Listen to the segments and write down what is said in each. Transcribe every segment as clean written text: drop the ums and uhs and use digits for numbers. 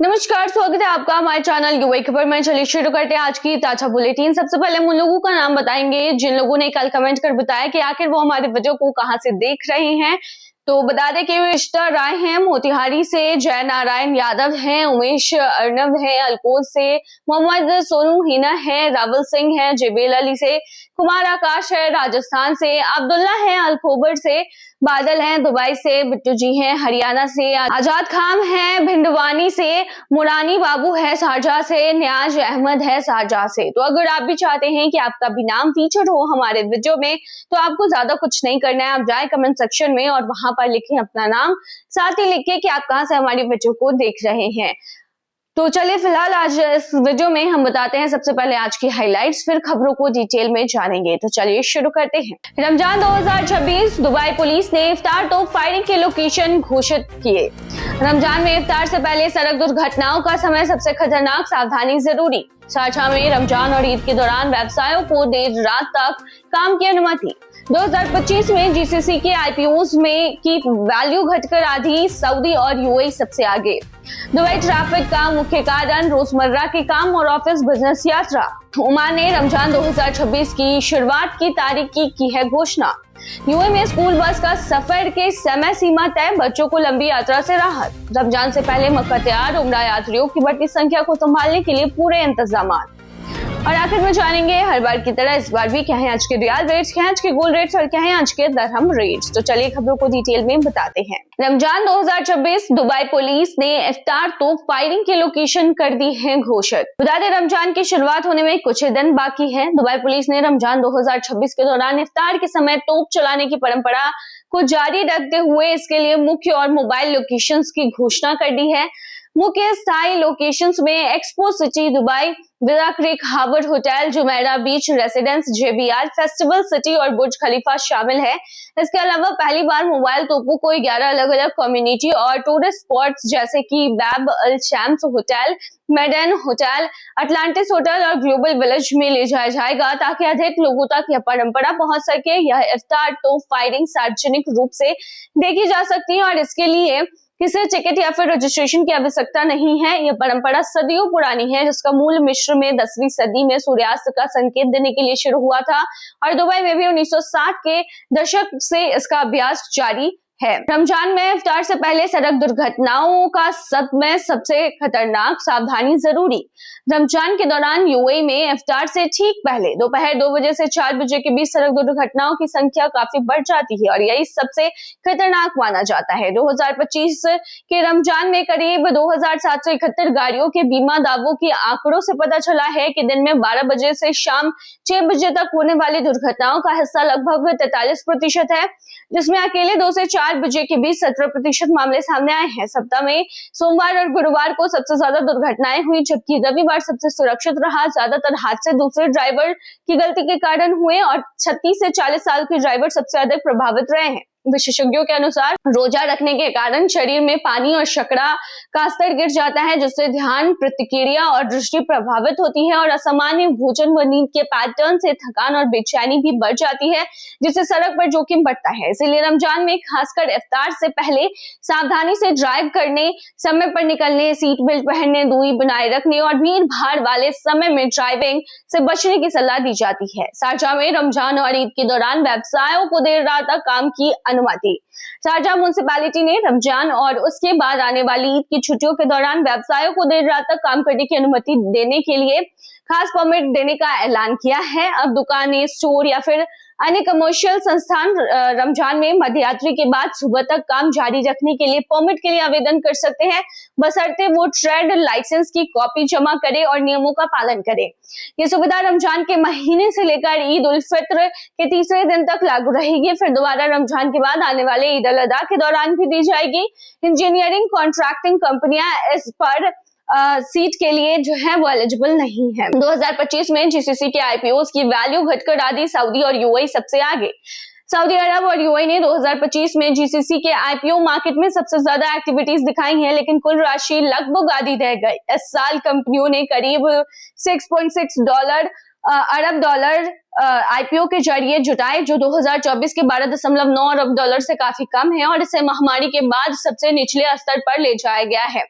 नमस्कार, स्वागत है आपका हमारे चैनल युवा खबर में। चलिए शुरू करते हैं आज की ताजा बुलेटिन। सबसे पहले हम उन लोगों का नाम बताएंगे जिन लोगों ने कल कमेंट कर बताया कि आखिर वो हमारे वीडियो को कहां से देख रहे हैं। तो बता दें कि विष्टा राय हैं मोतिहारी से, जय नारायण यादव हैं, उमेश अर्नब है अलकोज से, मोहम्मद सोनू हिना है, रावल सिंह है जेबेल अली से, कुमार आकाश है राजस्थान से, अब्दुल्ला है अलखोबर से, बादल हैं दुबई से, बिट्टू जी हैं हरियाणा से, आजाद खान है भिंडवानी से, मुरानी बाबू है शारजाह से, न्याज अहमद है शारजाह से। तो अगर आप भी चाहते हैं कि आपका भी नाम फीचर हो हमारे वीडियो में तो आपको ज्यादा कुछ नहीं करना है, आप जाए कमेंट सेक्शन में और वहां पर लिखें अपना नाम, साथ ही लिखिए कि आप कहां से हमारी वीडियो को देख रहे हैं। तो चलिए फिलहाल आज इस वीडियो में हम बताते हैं सबसे पहले आज की हाइलाइट्स, फिर खबरों को डिटेल में जानेंगे। तो चलिए शुरू करते हैं। रमजान 2026 दुबई पुलिस ने इफ्तार तोप फायरिंग के लोकेशन घोषित किए। रमजान में इफ्तार से पहले सड़क दुर्घटनाओं का समय सबसे खतरनाक, सावधानी जरूरी। शारजाह में रमजान और ईद के दौरान व्यवसायों को देर रात तक काम की अनुमति। 2025 में जीसीसी के आईपीओज में की वैल्यू घटकर आधी, सऊदी और यूएई सबसे आगे। दुबई ट्रैफिक का मुख्य कारण रोजमर्रा के काम और ऑफिस बिजनेस यात्रा। ओमान ने रमजान 2026 की शुरुआत की तारीख की है घोषणा। यूएई में स्कूल बस का सफर के समय सीमा तय, बच्चों को लंबी यात्रा से राहत। रमजान से पहले मक्का तैयार, उम्रा यात्रियों की बढ़ती संख्या को संभालने के लिए पूरे इंतजाम। और आखिर में जानेंगे हर बार की तरह इस बार भी क्या है आज के रियल रेट्स, क्या है आज के गोल्ड रेट्स और क्या है आज के दरहम रेट्स। तो चलिए खबरों को डिटेल में बताते हैं। रमजान 2026 दुबई पुलिस ने इफ्तार तोप फायरिंग की लोकेशन कर दी है घोषित। बता दें रमजान की शुरुआत होने में कुछ ही दिन बाकी है। दुबई पुलिस ने रमजान 2026 के दौरान इफ्तार के समय तोप चलाने की परंपरा को जारी रखते हुए इसके लिए मुख्य और मोबाइल लोकेशंस की घोषणा कर दी है। मुख्य स्थायी लोकेशंस में Expo City Dubai, Villa Creek Harbour Hotel, Jumeirah Beach Residence, JBR, Festival City और बुर्ज खलीफा शामिल है। इसके अलावा पहली बार मोबाइल तोपों को 11 अलग अलग कम्युनिटी और टूरिस्ट स्पॉट्स जैसे कि Bab Al Shams hotel, Meydan hotel, Atlantis hotel और ग्लोबल विलेज में ले जाया जाएगा ताकि अधिक लोगों तक यह परंपरा पहुंच सके। यह इफ्तार तोप फायरिंग सार्वजनिक रूप से देखी जा सकती है और इसके लिए किसी टिकट या फिर रजिस्ट्रेशन की आवश्यकता नहीं है। यह परंपरा सदियों पुरानी है जिसका मूल मिस्र में 10वीं सदी में सूर्यास्त का संकेत देने के लिए शुरू हुआ था और दुबई में भी 1960 के दशक से इसका अभ्यास जारी है। रमजान में इफ्तार से पहले सड़क दुर्घटनाओं का समय सबसे खतरनाक, सावधानी जरूरी। रमजान के दौरान यूएई में इफ्तार से ठीक पहले दोपहर 2 बजे से 4 बजे के बीच सड़क दुर्घटनाओं की संख्या काफी बढ़ जाती है और यही सबसे खतरनाक माना जाता है। 2025 के रमजान में करीब 2771 गाड़ियों के बीमा दावों के आंकड़ों से पता चला है कि दिन में 12 बजे से शाम 6 बजे तक होने वाली दुर्घटनाओं का हिस्सा लगभग 43% है, जिसमें अकेले 2 से 4 बजे के बीच 17% मामले सामने आए हैं। सप्ताह में सोमवार और गुरुवार को सबसे ज्यादा दुर्घटनाएं हुई, जबकि रविवार सबसे सुरक्षित रहा। ज्यादातर हादसे दूसरे ड्राइवर की गलती के कारण हुए और 36 से 40 साल के ड्राइवर सबसे अधिक प्रभावित रहे हैं। विशेषज्ञों के अनुसार रोजा रखने के कारण शरीर में पानी और शर्करा का स्तर गिर जाता है, जिससे ध्यान, प्रतिक्रिया और दृष्टि प्रभावित होती है और असामान्य भोजन व नींद के पैटर्न से थकान और बेचैनी भी बढ़ जाती है, जिससे सड़क पर जोखिम बढ़ता है। इसीलिए रमजान में खासकर इफ्तार से पहले सावधानी से ड्राइव करने, समय पर निकलने, सीट बेल्ट पहनने, दूरी बनाए रखने और भीड़ भाड़ वाले समय में ड्राइविंग से बचने की सलाह दी जाती है। शारजाह में रमजान और ईद के दौरान व्यवसायों को देर रात तक काम की अनुमति। शारजाह म्युनिसिपैलिटी ने रमजान और उसके बाद आने वाली ईद की छुट्टियों के दौरान व्यवसायों को देर रात तक काम करने की अनुमति देने के लिए खास परमिट देने का ऐलान किया है। अब दुकानें, स्टोर या फिर अन्य कमर्शियल संस्थान रमजान में मध्यरात्रि के बाद सुबह तक काम जारी रखने के लिए परमिट के लिए आवेदन कर सकते हैं, बशर्ते वो ट्रेड लाइसेंस की कॉपी जमा करे और नियमों का पालन करे। ये सुविधा रमजान के महीने से लेकर ईद उल फित्र के तीसरे दिन तक लागू रहेगी, फिर दोबारा रमजान के बाद आने वाले ईद अल अदा के दौरान भी दी जाएगी। इंजीनियरिंग कॉन्ट्रैक्टिंग कंपनियां इस पर सीट के लिए जो है वो एलिजिबल नहीं है। 2025 में जीसीसी के आईपीओज की वैल्यू घटकर आधी, सऊदी और यूएई सबसे आगे। सऊदी अरब और यूएई ने 2025 में जीसीसी के आईपीओ मार्केट में सबसे ज्यादा एक्टिविटीज दिखाई हैं, लेकिन कुल राशि लगभग आधी रह गई। इस साल कंपनियों ने करीब $6.6 अरब आईपीओ के जरिए जुटाए, जो 2024 के 12.9 अरब डॉलर से काफी कम है और इसे महामारी के बाद सबसे निचले स्तर पर ले जाया गया है।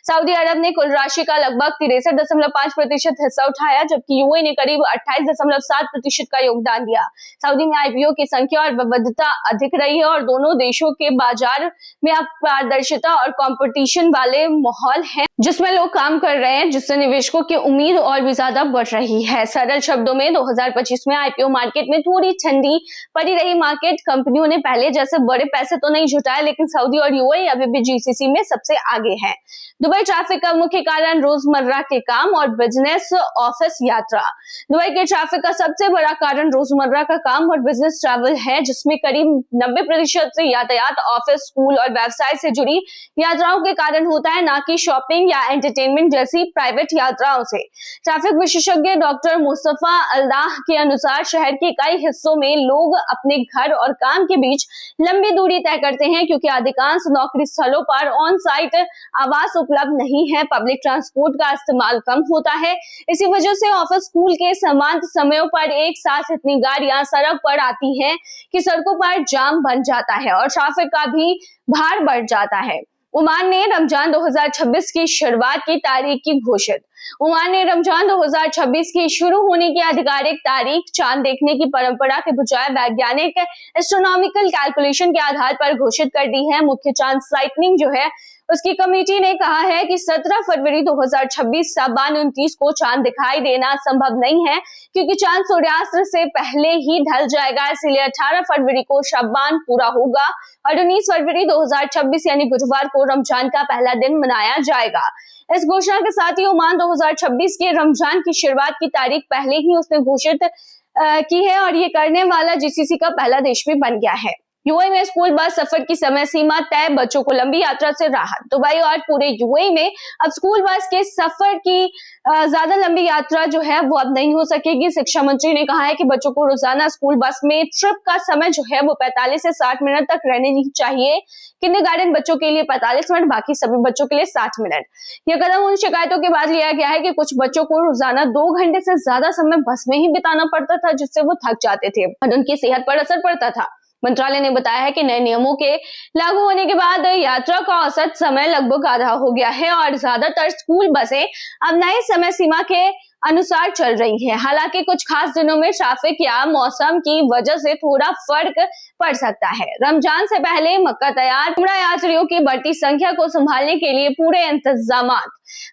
सऊदी अरब ने कुल राशि का लगभग 63.5% हिस्सा उठाया, जबकि यूएई ने करीब 28.7% का योगदान दिया। सऊदी में आईपीओ की संख्या और विविधता अधिक रही है और दोनों देशों के बाजार में अब पारदर्शिता और कंपटीशन वाले माहौल है, जिसमें लोग काम कर रहे हैं, जिससे निवेशकों की उम्मीद और भी ज्यादा बढ़ रही है। सरल शब्दों में 2025 में आईपीओ मार्केट में थोड़ी ठंडी पड़ी रही। मार्केट कंपनियों ने पहले जैसे बड़े पैसे तो नहीं जुटाए, लेकिन सऊदी और यूएई अभी भी जीसीसी में सबसे आगे हैं। दुबई ट्रैफिक का मुख्य कारण रोजमर्रा के काम और बिजनेस ऑफिस यात्रा। दुबई के ट्रैफिक का सबसे बड़ा कारण रोजमर्रा का काम और बिजनेस ट्रैवल है, जिसमें करीब 90% से यातायात ऑफिस, स्कूल और व्यवसाय से जुड़ी यात्राओं के कारण होता है, ना कि शॉपिंग या एंटरटेनमेंट जैसी प्राइवेट यात्राओं से। ट्रैफिक विशेषज्ञ डॉक्टर मुस्तफा अल्लाह के अनुसार शहर के कई हिस्सों में लोग अपने घर और काम के बीच लंबी दूरी तय करते हैं, क्योंकि अधिकांश नौकरी स्थलों पर ऑन साइट आवास उपलब्ध नहीं है। पब्लिक ट्रांसपोर्ट का इस्तेमाल कम होता है। इसी वजह से ऑफिस, स्कूल के समान समयों पर एक साथ इतनी गाड़ियां सड़क पर आती हैं कि सड़कों पर जाम बन जाता है और ट्रैफिक का भी भार बढ़ जाता है। ओमान ने रमजान 2026 की शुरुआत की तारीख की घोषित। ओमान ने रमजान 2026 की शुरू होने की आधिकारिक तारीख चांद देखने की परंपरा के बजाय वैज्ञानिक एस्ट्रोनॉमिकल कैलकुलेशन के आधार पर घोषित कर दी है। मुख्य चांद साइटनिंग जो है उसकी कमेटी ने कहा है कि 17 फरवरी 2026 शाबान 29 को चांद दिखाई देना संभव नहीं है, क्योंकि चांद सूर्यास्त से पहले ही ढल जाएगा। इसलिए 18 फरवरी को शाबान पूरा होगा और 19 फरवरी 2026 यानी बुधवार को रमजान का पहला दिन मनाया जाएगा। इस घोषणा के साथ ही ओमान 2026 के रमजान की शुरुआत की तारीख पहले ही उसने घोषित की है और ये करने वाला जीसीसी का पहला देश भी बन गया है। यूएई में स्कूल बस सफर की समय सीमा तय, बच्चों को लंबी यात्रा से राहत। दुबई और पूरे यूएई में अब स्कूल बस के सफर की ज्यादा लंबी यात्रा जो है वो अब नहीं हो सकेगी। शिक्षा मंत्री ने कहा है कि बच्चों को रोजाना स्कूल बस में ट्रिप का समय जो है वो 45 से 60 मिनट तक रहनी चाहिए। किंडरगार्टन बच्चों के लिए 45 मिनट, बाकी सभी बच्चों के लिए 60 मिनट। यह कदम उन शिकायतों के बाद लिया गया है कि कुछ बच्चों को रोजाना 2 घंटे से ज्यादा समय बस में ही बिताना पड़ता था, जिससे वो थक जाते थे और उनकी सेहत पर असर पड़ता था। मंत्रालय ने बताया है कि नए नियमों के लागू होने के बाद यात्रा का औसत समय लगभग आधा हो गया है और ज्यादातर स्कूल बसें अब नए समय सीमा के अनुसार चल रही है। हालांकि कुछ खास दिनों में ट्रैफिक या मौसम की वजह से थोड़ा फर्क पड़ सकता है। रमजान से पहले मक्का तैयार। उम्रा यात्रियों की बढ़ती संख्या को संभालने के लिए पूरे इंतजामात।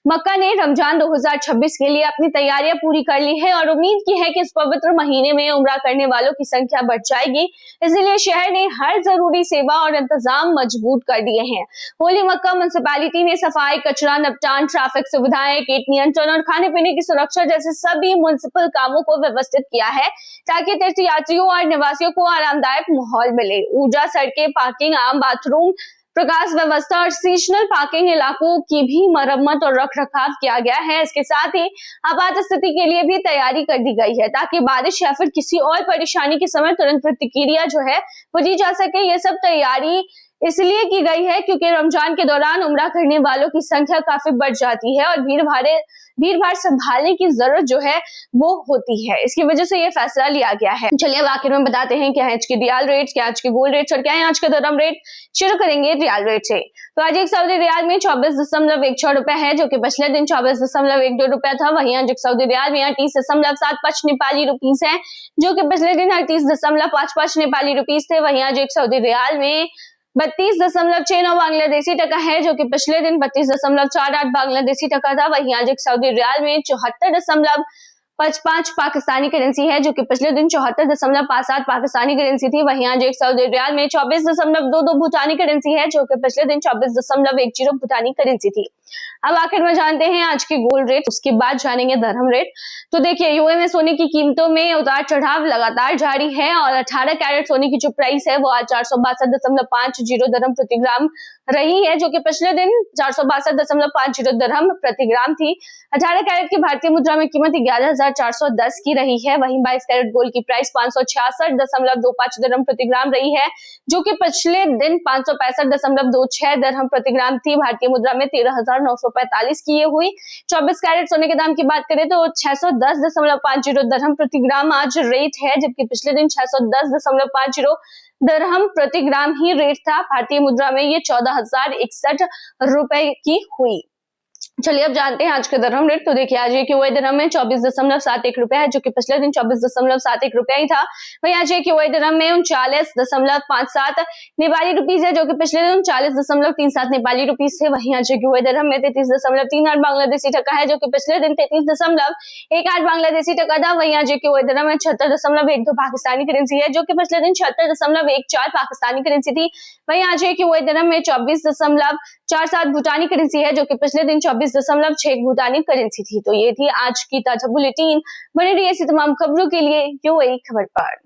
मक्का ने रमजान 2026 के लिए अपनी तैयारियां पूरी कर ली है और उम्मीद की है कि इस पवित्र महीने में उम्रा करने वालों की संख्या बढ़ जाएगी। इसलिए शहर ने हर जरूरी सेवा और इंतजाम मजबूत कर दिए हैं। होली मक्का म्युनिसिपैलिटी ने सफाई, कचरा निपटान, ट्रैफिक सुविधाएं, कीट नियंत्रण और खाने पीने की सुरक्षा जैसे सभी म्युनिसिपल कामों को व्यवस्थित किया है, ताकि तीर्थ यात्रियों और निवासियों को आरामदायक माहौल मिले। ऊर्जा, सड़कें, पार्किंग, आम बाथरूम, प्रकाश व्यवस्था और सीजनल पार्किंग इलाकों की भी मरम्मत और रख रखाव किया गया है। इसके साथ ही आपात स्थिति के लिए भी तैयारी कर दी गई है, ताकि बारिश या फिर किसी और परेशानी के समय तुरंत प्रतिक्रिया जो है वो दी जा सके। ये सब तैयारी इसलिए की गई है क्योंकि रमजान के दौरान उम्रा करने वालों की संख्या काफी बढ़ जाती है और भीड़ भाड़ संभालने की जरूरत जो है वो होती है। इसकी वजह से ये फैसला लिया गया है। चलिए अब आखिर में बताते हैं क्या है आज के रियाल रेट, क्या आज के गोल्ड रेट और क्या है आज का दरहम रेट। शुरू करेंगे रियाल रेट से। तो आज एक सऊदी रियाल में 24.16 रुपए है, जो कि पिछले दिन 24.12 रुपया था। वहीं आज एक सऊदी रियाल में 38.75 नेपाली रुपीस है, जो कि पिछले दिन 38.55 नेपाली रुपीस थे। वहीं आज एक सऊदी रियाल में 32.69 बांग्लादेशी टका है, जो कि पिछले दिन 32.48 बांग्लादेशी टका था। वहीं आज एक सऊदी रियाल में 74.55 पाकिस्तानी करेंसी है, जो कि पिछले दिन 74.57 पाकिस्तानी करेंसी थी। वहीं आज एक सऊदी रियाल में 24.22 भूटानी करेंसी है, जो कि पिछले दिन 24.10 भूटानी करेंसी थी। अब आखिर में जानते हैं आज के गोल्ड रेट, उसके बाद जानेंगे दरहम रेट। तो देखिए यूएई में सोने की कीमतों में उतार चढ़ाव लगातार जारी है और 18 कैरेट सोने की जो प्राइस है वो आज 462.50 दरहम प्रति ग्राम रही है, जो कि पिछले दिन 462.50 दरहम प्रति ग्राम थी। 18 कैरेट की भारतीय मुद्रा में कीमत 11,410 की रही है। वहीं 22 कैरेट गोल्ड की प्राइस 566.25 दरहम प्रति ग्राम रही है, जो कि पिछले दिन 565.26 दरहम प्रति ग्राम थी। भारतीय मुद्रा में 13,000 14,945 की ये हुई। 24 कैरेट सोने के दाम की बात करें तो 610.50 दरहम प्रति ग्राम आज रेट है, जबकि पिछले दिन 610.50 दरहम प्रति ग्राम ही रेट था। भारतीय मुद्रा में ये 14,061 रुपए की हुई। चलिए अब जानते हैं आज के दरहम रेट। तो देखिए आज एक क्यूआई दरहम में 24.71 रुपए है, जो कि पिछले दिन 24.71 रुपए ही था। वहीं आज एक क्यूआई दरहम में 39.57 नेपाली रुपीज है, जो कि पिछले दिन 39.37 नेपाली रुपीज थे। वहीं आज एक क्यूआई दरहम में 33.38 बांग्लादेशी टका है, जो कि पिछले दिन 33.18 बांग्लादेशी टका था। वहीं आज एक क्यूआई दरहम में 76.12 पाकिस्तानी करेंसी है, जो कि पिछले दिन 76.14 पाकिस्तानी करेंसी थी। वहीं आज एक क्यूआई दरहम में 24.47 भूटानी करेंसी है, जो कि पिछले दिन 24.6 भूटानी करेंसी थी। तो ये थी आज की ताजा बुलेटिन। बने रहिए ऐसी तमाम खबरों के लिए यूएई खबर पर।